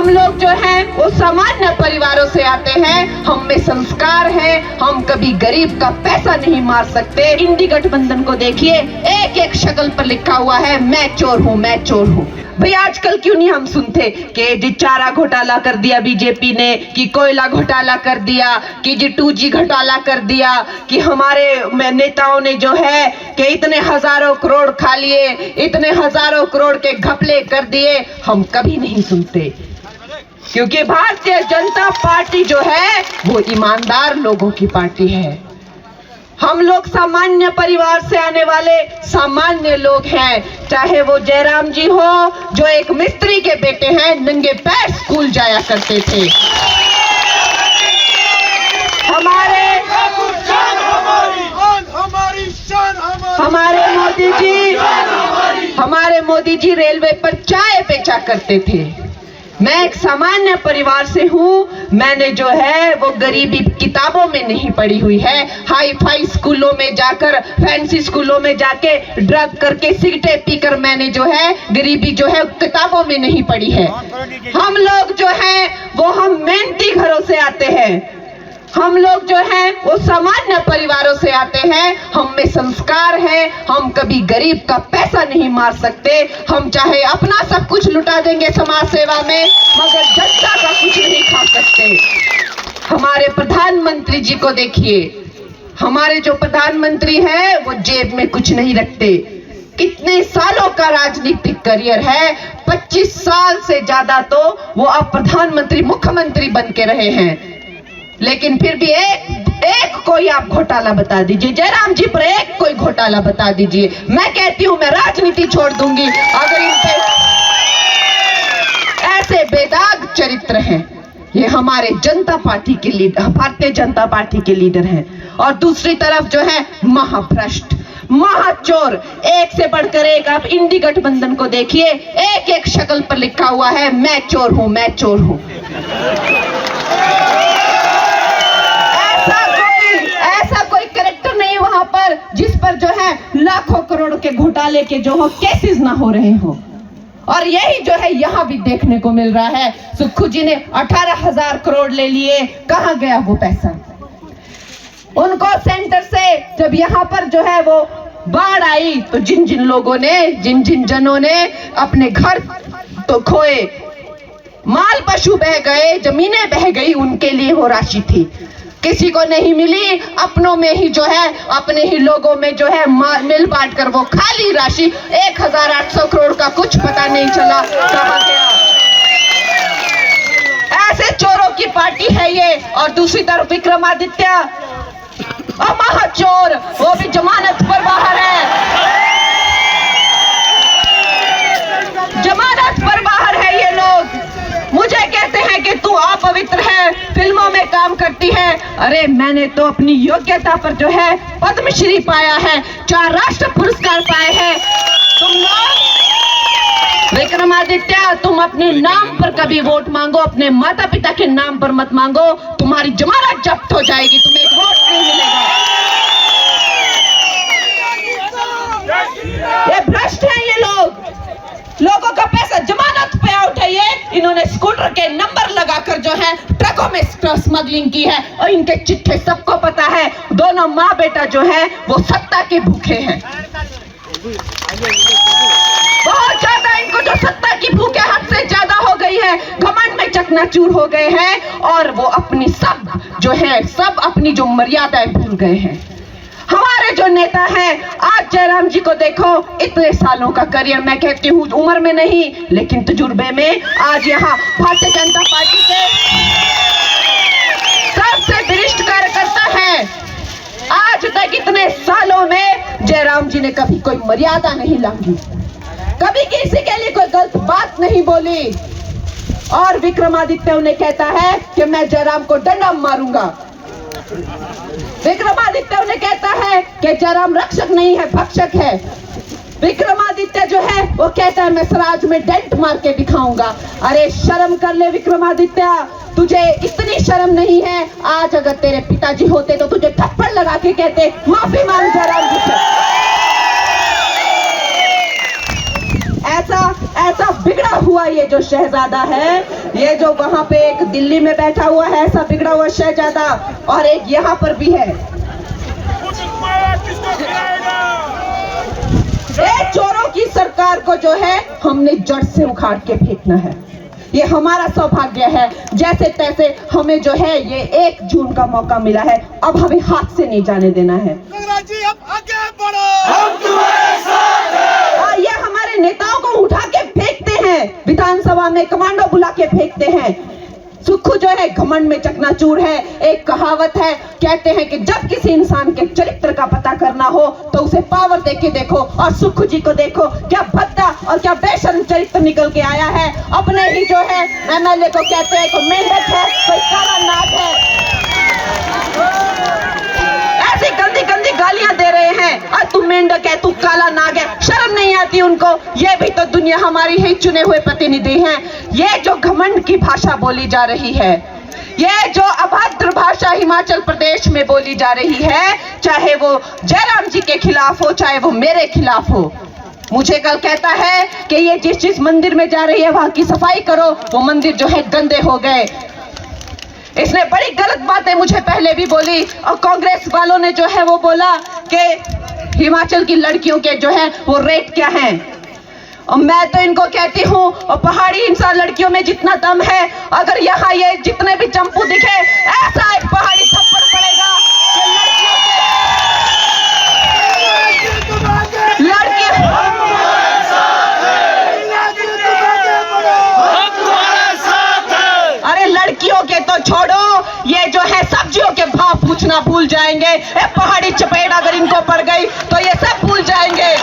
हम लोग जो हैं वो सामान्य परिवारों से आते हैं, हम में संस्कार है, हम कभी गरीब का पैसा नहीं मार सकते। इंडी गठबंधन को देखिए, एक एक शक्ल पर लिखा हुआ है मैं चोर हूँ, मैं चोर हूँ। भाई आजकल क्यों नहीं हम सुनते कि जी चारा घोटाला कर दिया बीजेपी ने, कि कोयला घोटाला कर दिया, कि जी 2G घोटाला कर दिया, कि हमारे नेताओं ने जो है कि इतने हजारों करोड़ खा लिए, इतने हजारों करोड़ के घपले कर दिए। हम कभी नहीं सुनते, क्योंकि भारतीय जनता पार्टी जो है वो ईमानदार लोगों की पार्टी है। हम लोग सामान्य परिवार से आने वाले सामान्य लोग हैं, चाहे वो जयराम जी हो जो एक मिस्त्री के बेटे हैं, नंगे पैर स्कूल जाया करते थे। हमारे मोदी जी रेलवे पर चाय बेचा करते थे। मैं एक सामान्य परिवार से हूँ, मैंने जो है वो गरीबी किताबों में नहीं पढ़ी हुई है। हाई फाई स्कूलों में जाकर, फैंसी स्कूलों में जाके ड्रग करके, सिगरेटें पीकर मैंने जो है गरीबी जो है किताबों में नहीं पढ़ी है। हम लोग जो है वो हम मेहनती घरों से आते हैं, हम लोग जो हैं वो सामान्य परिवारों से आते हैं, हम में संस्कार है, हम कभी गरीब का पैसा नहीं मार सकते। हम चाहे अपना सब कुछ लुटा देंगे समाज सेवा में, मगर जनता का कुछ नहीं खा सकते। हमारे प्रधानमंत्री जी को देखिए, हमारे जो प्रधानमंत्री हैं वो जेब में कुछ नहीं रखते। कितने सालों का राजनीतिक करियर है, 25 साल से ज्यादा तो वो अब प्रधानमंत्री, मुख्यमंत्री बन के रहे हैं, लेकिन फिर भी एक कोई आप घोटाला बता दीजिए, जयराम जी पर एक कोई घोटाला बता दीजिए। मैं कहती हूं मैं राजनीति छोड़ दूंगी अगर इन पे ऐसे बेदाग चरित्र हैं। ये हमारे जनता पार्टी के लीडर, भारतीय जनता पार्टी के लीडर हैं, और दूसरी तरफ जो है महाभ्रष्ट, महाचोर, एक से बढ़कर एक। आप इंडी गठबंधन को देखिए, एक एक शक्ल पर लिखा हुआ है मैं चोर हूं, मैं चोर हूं। ऐसा कोई कैरेक्टर नहीं वहां पर जिस पर जो है लाखों करोड़ के घोटाले के जो हो केसेस ना हो रहे हो। और यही जो है यहाँ भी देखने को मिल रहा है। सुक्खू जी ने 18,000 करोड़ ले लिए, कहाँ गया वो पैसा? उनको सेंटर से जब यहाँ पर जो है वो बाढ़ आई तो जिन जिन लोगों ने, जिन जिन जनों ने अपने घर तो खोए, माल पशु बह गए, जमीनें बह गई, उनके लिए वो राशि थी, किसी को नहीं मिली। अपनों में ही जो है, अपने ही लोगों में जो है मिल बांट कर वो खाली राशि 1,800 करोड़ का कुछ पता नहीं चला कहां गया। ऐसे चोरों की पार्टी है ये। और दूसरी तरफ विक्रमादित्य, महाचोर, वो भी जमानत पर बाहर है, जमानत पर बाहर है। ये लोग मुझे कहते हैं कि तू अपवित्र है, फिल्मों में काम करती है। अरे मैंने तो अपनी योग्यता पर जो है पद्मश्री पाया है, 4 राष्ट्र पुरस्कार पाए हैं। तुम लोग विक्रमादित्य, तुम अपने नाम पर कभी वोट मांगो, अपने माता पिता के नाम पर मत मांगो, तुम्हारी जमानत जब्त हो जाएगी, तुम्हें एक वोट नहीं मिलेगा। ये भ्रष्ट हैं ये लोग, लोगों का पैसा जमानत पे आउट है ये। इन्होंने स्कूटर के नंबर लगाकर जो है ट्रकों में स्मगलिंग की है, और इनके चिट्ठे सबको पता है। दोनों माँ बेटा जो है वो सत्ता के भूखे हैं, बहुत ज्यादा। इनको जो सत्ता की भूख है हद से ज्यादा हो गई है, घमंड में चकनाचूर हो गए हैं, और वो अपनी सब जो है, सब अपनी जो मर्यादाएं भूल गए हैं। हमारे जो नेता हैं, आज जयराम जी को देखो, इतने सालों का करियर, मैं कहती हूँ उम्र में नहीं लेकिन तजुर्बे में, आज यहाँ भारतीय जनता पार्टी के सबसे वरिष्ठ कार्यकर्ता है। आज तक इतने सालों में जयराम जी ने कभी कोई मर्यादा नहीं लांघी, कभी किसी के लिए कोई गलत बात नहीं बोली। और विक्रमादित्य उन्हें कहता है कि मैं जयराम को डंडा मारूंगा। विक्रमादित्य उन्हें कहता है कि जयराम रक्षक नहीं है, भक्षक है। विक्रमादित्य जो है वो कहता है मैं स्वराज में डेंट मार के दिखाऊंगा। अरे शर्म कर ले विक्रमादित्य, तुझे इतनी शर्म नहीं है? आज अगर तेरे पिताजी होते तो तुझे थप्पड़ लगा के कहते माफी मांग जयराम जी से। ऐसा ऐसा बिगड़ा हुआ ये जो शहजादा है, ये जो वहां पे एक दिल्ली में बैठा हुआ है ऐसा बिगड़ा हुआ शहजादा, और एक यहाँ पर भी है। ये चोरों की सरकार को जो है हमने जड़ से उखाड़ के फेंकना है। ये हमारा सौभाग्य है, जैसे तैसे हमें जो है ये 1 जून का मौका मिला है, अब हमें हाथ से नहीं जाने देना है। जी अब आगे बढ़ो, हम तुम्हारे साथ हैं। ये हमारे नेताओं को उठा के फेंकते हैं, विधानसभा में कमांडो बुला के फेंकते हैं। सुक्खू जो है घमंड में चकनाचूर है। एक कहावत है, कहते हैं कि जब किसी इंसान के चरित्र का पता करना हो तो उसे पावर देके देखो, और सुक्खू जी को देखो क्या भद्दा और क्या बेशर्म चरित्र निकल के आया है। अपने ही जो है एमएलए को कहते हैं कोई मेंढक है, कोई काला नाग है, ऐसी गंदी गंदी गालियां दे रहे हैं। और तू मेंढक है, तू काला नाग है, शर्म नहीं आती उनको? ये भी तो दुनिया हमारी ही चुने हुए प्रतिनिधि हैं। ये जो घमंड की भाषा बोली जा रही है, ये जो अभद्र भाषा हिमाचल प्रदेश में बोली जा रही है, चाहे वो जयराम जी के खिलाफ हो, चाहे वो मेरे खिलाफ हो। मुझे कल कहता है कि ये जिस मंदिर में जा रही है वहां की सफाई करो, वो मंदिर जो है गंदे हो गए। इसने बड़ी गलत बातें मुझे पहले भी बोली, और कांग्रेस वालों ने जो है वो बोला कि हिमाचल की लड़कियों के जो है वो रेट क्या है। और मैं तो इनको कहती हूँ, और पहाड़ी इंसान लड़कियों में जितना दम है, अगर यहाँ ये जितने भी चंपू दिखे, ऐसा एक पहाड़ी थप्पड़ पड़ेगा कि अरे लड़कियों के तो छोड़ो, ये जो है सब्जियों के भाव पूछना भूल जाएंगे। पहाड़ी चपेट अगर इनको पड़ गई तो ये सब भूल जाएंगे।